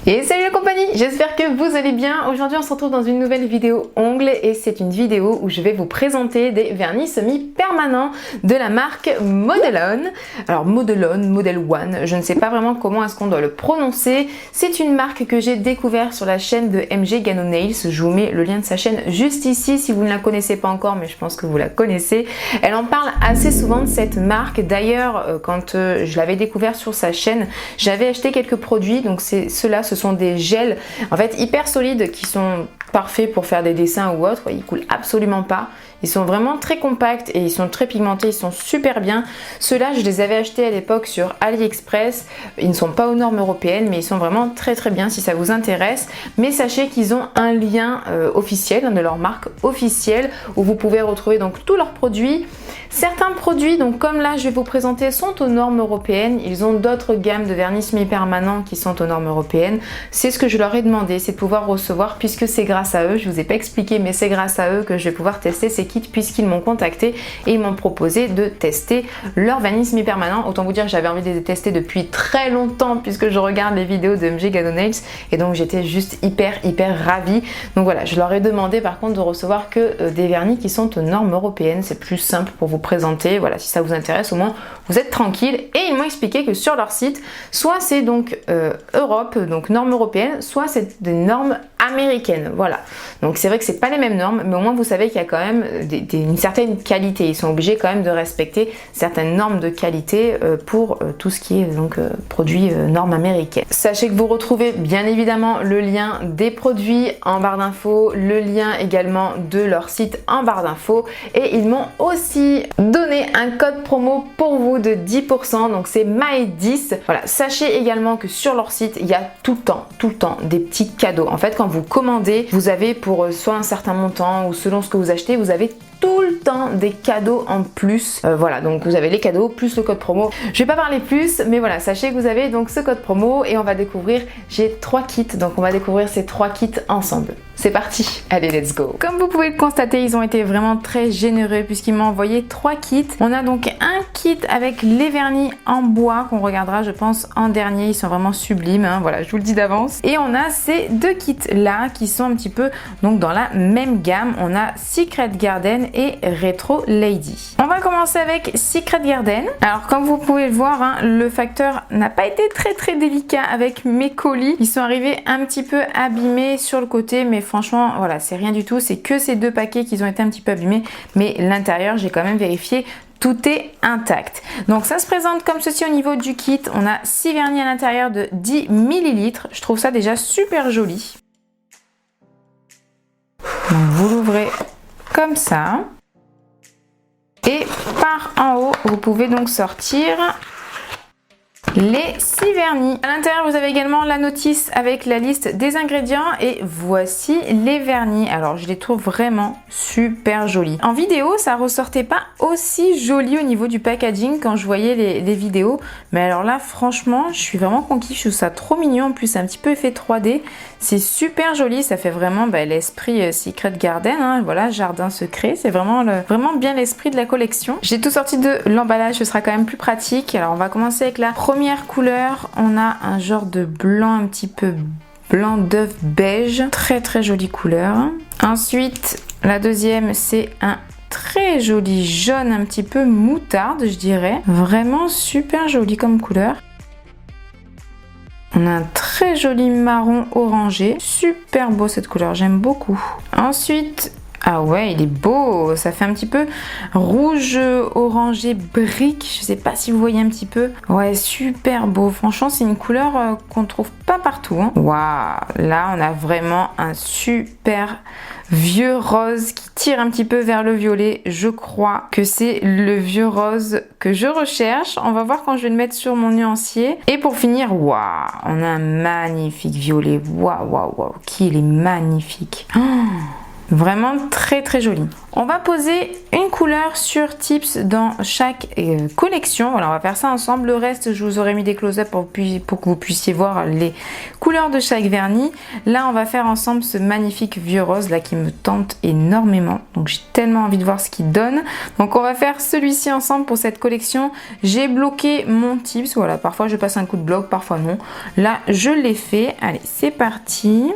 Et salut la compagnie, j'espère que vous allez bien. Aujourd'hui on se retrouve dans une nouvelle vidéo ongles et c'est une vidéo où je vais vous présenter des vernis semi-permanents de la marque Modelon. Alors Modelon, Model One, je ne sais pas vraiment comment est-ce qu'on doit le prononcer. C'est une marque que j'ai découvert sur la chaîne de MG Gano Nails. Je vous mets le lien de sa chaîne juste ici si vous ne la connaissez pas encore, mais je pense que vous la connaissez. Elle en parle assez souvent de cette marque. D'ailleurs, quand je l'avais découvert sur sa chaîne, j'avais acheté quelques produits. Donc ceux-là, ce sont des gels en fait hyper solides qui sont parfaits pour faire des dessins ou autre. Ils coulent absolument pas. Ils sont vraiment très compacts et ils sont très pigmentés, ils sont super bien. Ceux-là, je les avais achetés à l'époque sur AliExpress. Ils ne sont pas aux normes européennes, mais ils sont vraiment très bien si ça vous intéresse. Mais sachez qu'ils ont un lien officiel, de leur marque officielle, où vous pouvez retrouver donc tous leurs produits. Certains produits, donc comme là je vais vous présenter, sont aux normes européennes. Ils ont d'autres gammes de vernis semi-permanents qui sont aux normes européennes. C'est ce que je leur ai demandé, c'est de pouvoir recevoir, puisque c'est grâce à eux, je vous ai pas expliqué, mais c'est grâce à eux que je vais pouvoir tester ces kits, puisqu'ils m'ont contacté et ils m'ont proposé de tester leur vernis semi-permanent. Autant vous dire que j'avais envie de les tester depuis très longtemps, puisque je regarde les vidéos de MG Gano Nails et donc j'étais juste hyper ravie. Donc voilà, je leur ai demandé par contre de recevoir que des vernis qui sont aux normes européennes. C'est plus simple pour vous présenter. Voilà, si ça vous intéresse, au moins vous êtes tranquille. Et ils m'ont expliqué que sur leur site, soit c'est donc Europe, donc normes européennes, soit c'est des normes américaines. Voilà. Donc c'est vrai que c'est pas les mêmes normes, mais au moins vous savez qu'il y a quand même une certaine qualité. Ils sont obligés quand même de respecter certaines normes de qualité pour tout ce qui est donc produits normes américaines. Sachez que vous retrouvez bien évidemment le lien des produits en barre d'infos, le lien également de leur site en barre d'infos, et ils m'ont aussi donné un code promo pour vous de 10%, donc c'est MAE10. Voilà, sachez également que sur leur site, il y a tout le temps des petits cadeaux. En fait, quand vous commandez, vous avez pour soit un certain montant ou selon ce que vous achetez, vous avez tout le temps des cadeaux en plus. Voilà, donc vous avez les cadeaux plus le code promo. Je vais pas parler plus, mais voilà, sachez que vous avez donc ce code promo et on va découvrir, j'ai 3 kits, donc on va découvrir ces 3 kits ensemble. C'est parti, allez let's go. Comme vous pouvez le constater, ils ont été vraiment très généreux puisqu'ils m'ont envoyé 3 kits. On a donc un kit avec les vernis en bois qu'on regardera je pense en dernier, ils sont vraiment sublimes, hein, voilà, je vous le dis d'avance. Et on a ces 2 kits là qui sont un petit peu donc dans la même gamme. On a Secret Garden et Retro Lady. On va commencer avec Secret Garden. Alors comme vous pouvez le voir, hein, le facteur n'a pas été très délicat avec mes colis. Ils sont arrivés un petit peu abîmés sur le côté, mais franchement voilà, c'est rien du tout. C'est que ces 2 paquets qui ont été un petit peu abîmés, mais l'intérieur j'ai quand même vérifié, tout est intact. Donc ça se présente comme ceci au niveau du kit. On a 6 vernis à l'intérieur de 10 ml. Je trouve ça déjà super joli. Donc vous l'ouvrez comme ça. Et par en haut, vous pouvez donc sortir les 6 vernis. À l'intérieur, vous avez également la notice avec la liste des ingrédients et voici les vernis. Alors, je les trouve vraiment super jolis. En vidéo, ça ressortait pas aussi joli au niveau du packaging quand je voyais les vidéos. Mais alors là, franchement, je suis vraiment conquis. Je trouve ça trop mignon. En plus, c'est un petit peu effet 3D. C'est super joli. Ça fait vraiment l'esprit Secret Garden. Hein. Voilà, jardin secret. C'est vraiment bien l'esprit de la collection. J'ai tout sorti de l'emballage. Ce sera quand même plus pratique. Alors, on va commencer avec la première couleur. On a un genre de blanc, un petit peu blanc d'œuf beige, très jolie couleur. Ensuite la deuxième, c'est un très joli jaune, un petit peu moutarde je dirais, vraiment super joli comme couleur. On a un très joli marron orangé, super beau cette couleur, j'aime beaucoup. Ensuite, ah ouais, il est beau, ça fait un petit peu rouge orangé brique, je sais pas si vous voyez un petit peu. Ouais, super beau, franchement c'est une couleur qu'on trouve pas partout. Hein. Waouh, là on a vraiment un super vieux rose qui tire un petit peu vers le violet. Je crois que c'est le vieux rose que je recherche. On va voir quand je vais le mettre sur mon nuancier. Et pour finir, waouh, on a un magnifique violet. Waouh, qu'il est magnifique. Oh, Vraiment très très joli. On va poser une couleur sur Tips dans chaque collection. Voilà, on va faire ça ensemble. Le reste, je vous aurais mis des close-up pour que vous puissiez voir les couleurs de chaque vernis. Là, on va faire ensemble ce magnifique vieux rose là qui me tente énormément. Donc j'ai tellement envie de voir ce qu'il donne. Donc on va faire celui-ci ensemble pour cette collection. J'ai bloqué mon Tips. Voilà, parfois je passe un coup de bloc, parfois non. Là, je l'ai fait. Allez, c'est parti.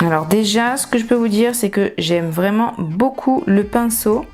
Alors déjà, ce que je peux vous dire, c'est que j'aime vraiment beaucoup le pinceau.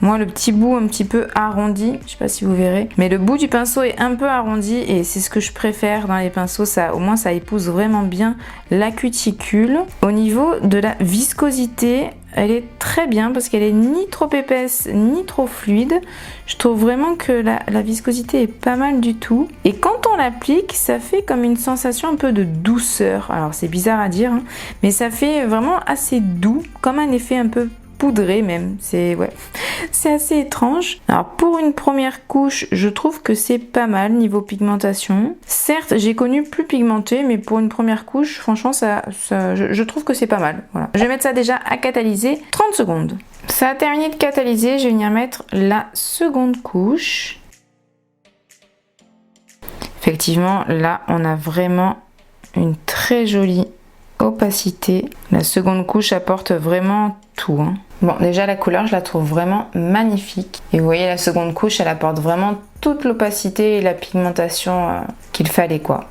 Moi, le petit bout un petit peu arrondi, je sais pas si vous verrez, mais le bout du pinceau est un peu arrondi et c'est ce que je préfère dans les pinceaux. Ça, au moins, ça épouse vraiment bien la cuticule. Au niveau de la viscosité, elle est très bien parce qu'elle est ni trop épaisse ni trop fluide. Je trouve vraiment que la viscosité est pas mal du tout. Et quand on l'applique, ça fait comme une sensation un peu de douceur. Alors c'est bizarre à dire, hein, mais ça fait vraiment assez doux, comme un effet un peu poudré même. C'est assez étrange. Alors pour une première couche, je trouve que c'est pas mal niveau pigmentation. Certes, j'ai connu plus pigmenté, mais pour une première couche, franchement, je trouve que c'est pas mal. Voilà. Je vais mettre ça déjà à catalyser 30 secondes. Ça a terminé de catalyser, je vais venir mettre la seconde couche. Effectivement, là, on a vraiment une très jolie opacité. La seconde couche apporte vraiment tout, hein. Bon, déjà la couleur, je la trouve vraiment magnifique. Et vous voyez, la seconde couche, elle apporte vraiment toute l'opacité et la pigmentation qu'il fallait, quoi.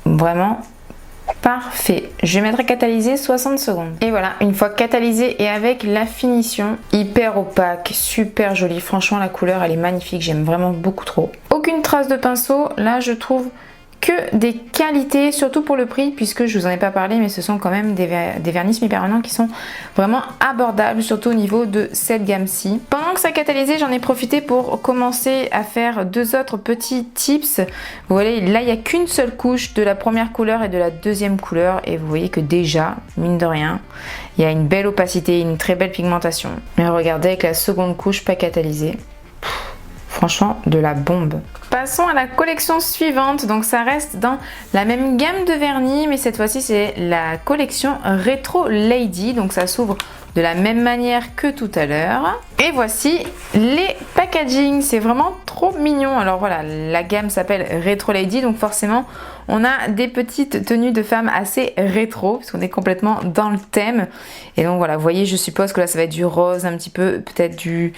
Vraiment parfait. Je vais mettre à catalyser 60 secondes. Et voilà, une fois catalysé et avec la finition, hyper opaque, super jolie. Franchement, la couleur, elle est magnifique. J'aime vraiment beaucoup trop. Aucune trace de pinceau. Là, je trouve que des qualités, surtout pour le prix, puisque je vous en ai pas parlé, mais ce sont quand même des vernis semi-permanents qui sont vraiment abordables, surtout au niveau de cette gamme-ci. Pendant que ça catalysait, j'en ai profité pour commencer à faire deux autres petits tips. Vous voyez, là, il n'y a qu'une seule couche de la première couleur et de la deuxième couleur, et vous voyez que déjà, mine de rien, il y a une belle opacité, une très belle pigmentation. Mais regardez, avec la seconde couche pas catalysée, franchement, de la bombe. Passons à la collection suivante. Donc ça reste dans la même gamme de vernis, mais cette fois-ci c'est la collection Retro Lady. Donc ça s'ouvre de la même manière que tout à l'heure. Et voici les packaging. C'est vraiment trop mignon. Alors voilà, la gamme s'appelle Retro Lady, donc forcément on a des petites tenues de femmes assez rétro, parce qu'on est complètement dans le thème. Et donc voilà, vous voyez, je suppose que là ça va être du rose, un petit peu, peut-être du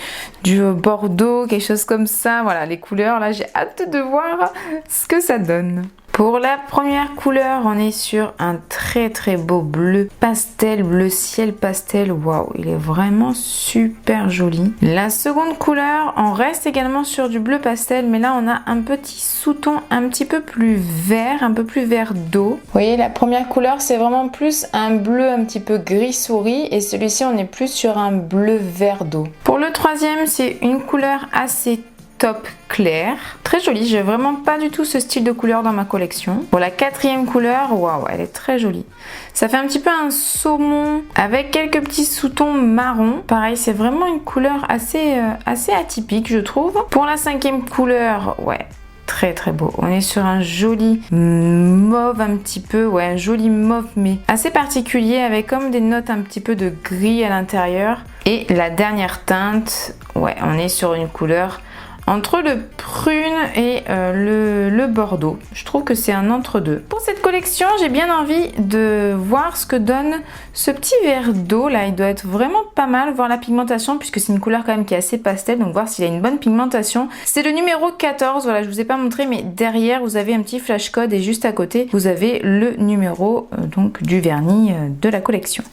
bordeaux, quelque chose comme ça. Voilà, les couleurs, là j'ai hâte de voir ce que ça donne. Pour la première couleur, on est sur un très très beau bleu pastel, bleu ciel pastel. Waouh, il est vraiment super joli. La seconde couleur, on reste également sur du bleu pastel, mais là on a un petit sous-ton un petit peu plus vert, un peu plus vert d'eau. Vous voyez, la première couleur, c'est vraiment plus un bleu un petit peu gris souris, et celui-ci, on est plus sur un bleu vert d'eau. Pour le troisième, c'est une couleur assez top clair, très jolie. J'ai vraiment pas du tout ce style de couleur dans ma collection. Pour la quatrième couleur, waouh, elle est très jolie. Ça fait un petit peu un saumon avec quelques petits sous-tons marron. Pareil, c'est vraiment une couleur assez atypique, je trouve. Pour la cinquième couleur, ouais, très très beau. On est sur un joli mauve un petit peu, ouais, un joli mauve mais assez particulier avec comme des notes un petit peu de gris à l'intérieur. Et la dernière teinte, ouais, on est sur une couleur entre le prune et le bordeaux. Je trouve que c'est un entre-deux. Pour cette collection, j'ai bien envie de voir ce que donne ce petit verre d'eau là. Il doit être vraiment pas mal, voir la pigmentation, puisque c'est une couleur quand même qui est assez pastel, donc voir s'il a une bonne pigmentation. C'est le numéro 14, voilà, je vous ai pas montré, mais derrière vous avez un petit flash code et juste à côté vous avez le numéro donc du vernis de la collection.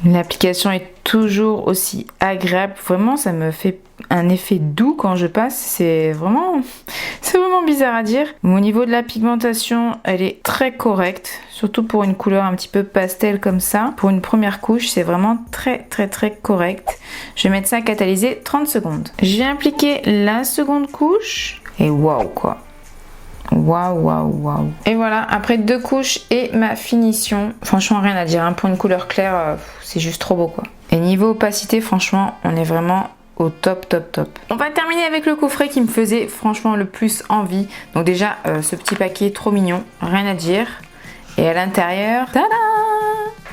L'application est toujours aussi agréable, vraiment ça me fait un effet doux quand je passe, c'est vraiment bizarre à dire. Au niveau de la pigmentation, elle est très correcte, surtout pour une couleur un petit peu pastel comme ça. Pour une première couche, c'est vraiment très correct. Je vais mettre ça à catalyser 30 secondes. Je vais appliquer la seconde couche et waouh quoi. Waouh. Et voilà, après deux couches et ma finition. Franchement, rien à dire, hein. Pour une couleur claire, c'est juste trop beau quoi. Et niveau opacité, franchement, on est vraiment au top. On va terminer avec le coffret qui me faisait franchement le plus envie. Donc déjà, ce petit paquet trop mignon, rien à dire. Et à l'intérieur, tada!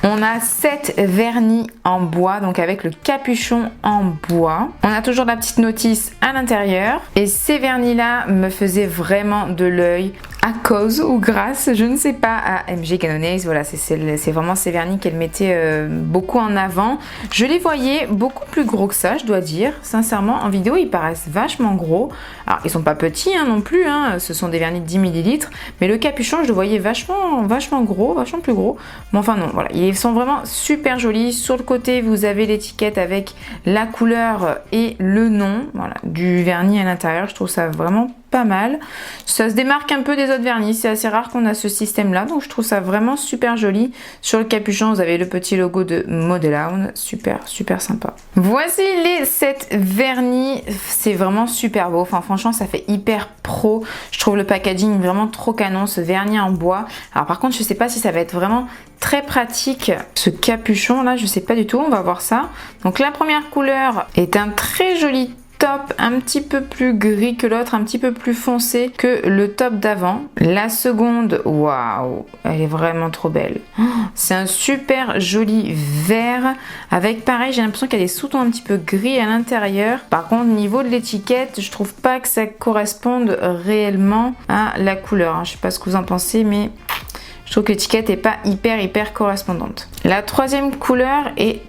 On a 7 vernis en bois, donc avec le capuchon en bois. On a toujours la petite notice à l'intérieur. Et ces vernis-là me faisaient vraiment de l'œil à cause ou grâce, je ne sais pas, à MJ Canonaise. Voilà, c'est vraiment ces vernis qu'elle mettait beaucoup en avant. Je les voyais beaucoup plus gros que ça, je dois dire. Sincèrement, en vidéo, ils paraissent vachement gros. Alors, ils sont pas petits non plus, ce sont des vernis de 10 ml. Mais le capuchon, je le voyais vachement gros, vachement plus gros. Mais enfin non, voilà, ils sont vraiment super jolis. Sur le côté, vous avez l'étiquette avec la couleur et le nom, voilà, du vernis à l'intérieur. Je trouve ça vraiment pas mal. Ça se démarque un peu des autres vernis, c'est assez rare qu'on a ce système là, donc je trouve ça vraiment super joli. Sur le capuchon vous avez le petit logo de Modelown, super sympa. Voici les 7 vernis, c'est vraiment super beau, enfin franchement ça fait hyper pro, je trouve le packaging vraiment trop canon, ce vernis en bois. Alors par contre je sais pas si ça va être vraiment très pratique ce capuchon là, je sais pas du tout, on va voir ça. Donc la première couleur est un très joli top, un petit peu plus gris que l'autre, un petit peu plus foncé que le top d'avant. La seconde, waouh, elle est vraiment trop belle. C'est un super joli vert avec pareil, j'ai l'impression qu'il y a des sous-tons un petit peu gris à l'intérieur. Par contre, au niveau de l'étiquette, je trouve pas que ça corresponde réellement à la couleur. Je sais pas ce que vous en pensez, mais je trouve que l'étiquette est pas hyper correspondante. La troisième couleur est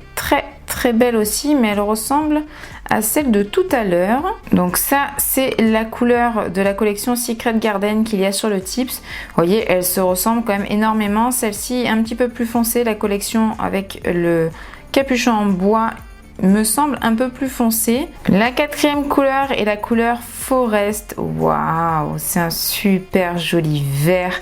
très belle aussi, mais elle ressemble à celle de tout à l'heure. Donc ça, c'est la couleur de la collection Secret Garden qu'il y a sur le Tips. Vous voyez, elle se ressemble quand même énormément. Celle-ci est un petit peu plus foncée. La collection avec le capuchon en bois me semble un peu plus foncé. La quatrième couleur est la couleur Forest. Waouh, c'est un super joli vert,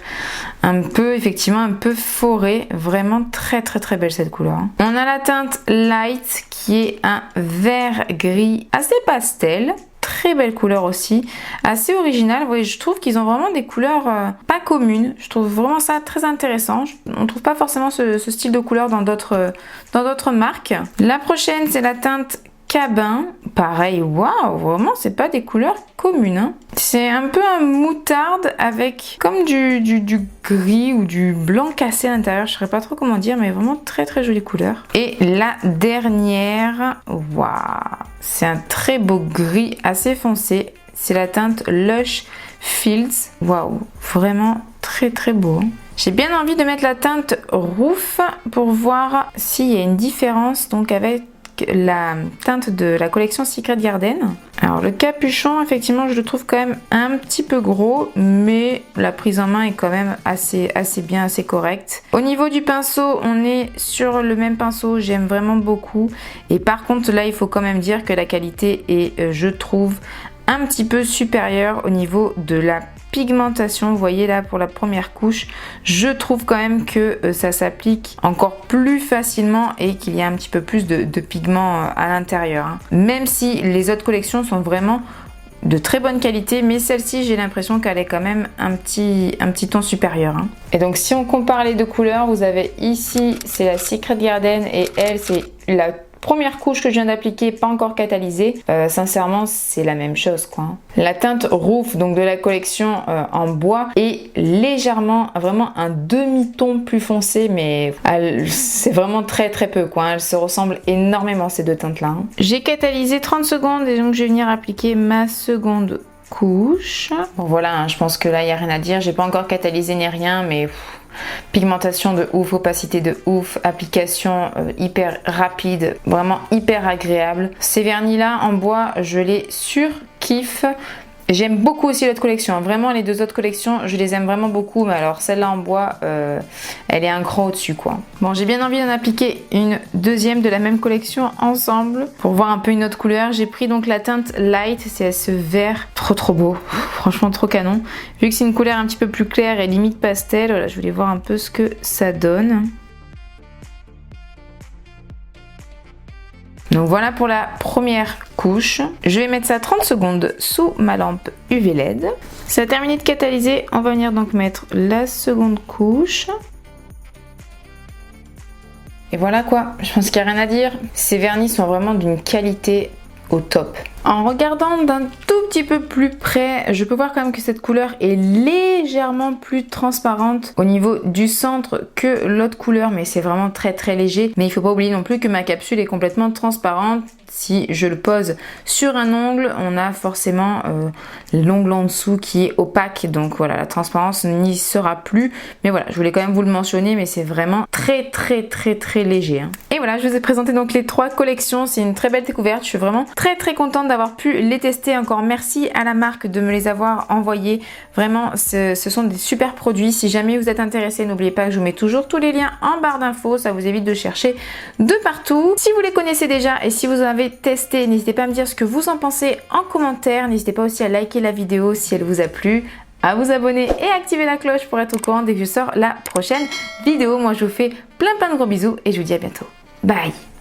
effectivement un peu forêt, vraiment très belle cette couleur. On a la teinte Light qui est un vert gris assez pastel. Très belle couleur aussi, assez originale. Vous voyez, je trouve qu'ils ont vraiment des couleurs pas communes. Je trouve vraiment ça très intéressant. On ne trouve pas forcément ce style de couleur dans d'autres marques. La prochaine, c'est la teinte Cabin. Pareil, waouh, vraiment, c'est pas des couleurs communes. C'est un peu un moutarde avec comme du gris ou du blanc cassé à l'intérieur. Je ne saurais pas trop comment dire, mais vraiment très jolie couleur. Et la dernière, waouh, c'est un très beau gris assez foncé. C'est la teinte Lush Fields. Waouh, vraiment très beau. J'ai bien envie de mettre la teinte Roof pour voir s'il y a une différence donc avec la teinte de la collection Secret Garden. Alors le capuchon, effectivement, je le trouve quand même un petit peu gros, mais la prise en main est quand même assez bien, assez correcte. Au niveau du pinceau, on est sur le même pinceau, j'aime vraiment beaucoup. Et par contre, là, il faut quand même dire que la qualité est, je trouve, un petit peu supérieure au niveau de la pigmentation. Vous voyez là pour la première couche, je trouve quand même que ça s'applique encore plus facilement et qu'il y a un petit peu plus de pigment à l'intérieur. Même si les autres collections sont vraiment de très bonne qualité, mais celle-ci j'ai l'impression qu'elle est quand même un petit ton supérieur. Et donc si on compare les deux couleurs, vous avez ici c'est la Secret Garden et elle c'est la première couche que je viens d'appliquer, pas encore catalysée. Sincèrement, c'est la même chose quoi. La teinte Roof, donc de la collection en bois, est légèrement, vraiment un demi-ton plus foncé, mais c'est vraiment très peu quoi. Elles se ressemblent énormément ces deux teintes là. J'ai catalysé 30 secondes et donc je vais venir appliquer ma seconde couche. Bon voilà, je pense que là il n'y a rien à dire. J'ai pas encore catalysé ni rien, mais pigmentation de ouf, opacité de ouf, application hyper rapide, vraiment hyper agréable. Ces vernis là en bois, je les surkiffe. J'aime beaucoup aussi l'autre collection, vraiment les deux autres collections je les aime vraiment beaucoup, mais alors celle-là en bois elle est un cran au-dessus quoi. Bon, j'ai bien envie d'en appliquer une deuxième de la même collection ensemble pour voir un peu une autre couleur. J'ai pris donc la teinte Light, c'est ce vert trop beau, franchement trop canon. Vu que c'est une couleur un petit peu plus claire et limite pastel, voilà, je voulais voir un peu ce que ça donne. Donc voilà pour la première couche. Je vais mettre ça 30 secondes sous ma lampe UV LED. Ça a terminé de catalyser. On va venir donc mettre la seconde couche. Et voilà quoi, je pense qu'il n'y a rien à dire. Ces vernis sont vraiment d'une qualité au top. En regardant d'un tout petit peu plus près, je peux voir quand même que cette couleur est légèrement plus transparente au niveau du centre que l'autre couleur, mais c'est vraiment très léger. Mais il faut pas oublier non plus que ma capsule est complètement transparente. Si je le pose sur un ongle, on a forcément l'ongle en dessous qui est opaque, donc voilà, la transparence n'y sera plus. Mais voilà, je voulais quand même vous le mentionner, mais c'est vraiment très léger, hein. Et voilà, je vous ai présenté donc les 3 collections. C'est une très belle découverte. Je suis vraiment très contente d'avoir pu les tester. Encore merci à la marque de me les avoir envoyés. Vraiment, ce sont des super produits. Si jamais vous êtes intéressé, n'oubliez pas que je vous mets toujours tous les liens en barre d'infos. Ça vous évite de chercher de partout. Si vous les connaissez déjà et si vous en avez testé, n'hésitez pas à me dire ce que vous en pensez en commentaire. N'hésitez pas aussi à liker la vidéo si elle vous a plu, à vous abonner et activer la cloche pour être au courant dès que je sors la prochaine vidéo. Moi, je vous fais plein de gros bisous et je vous dis à bientôt. Bye!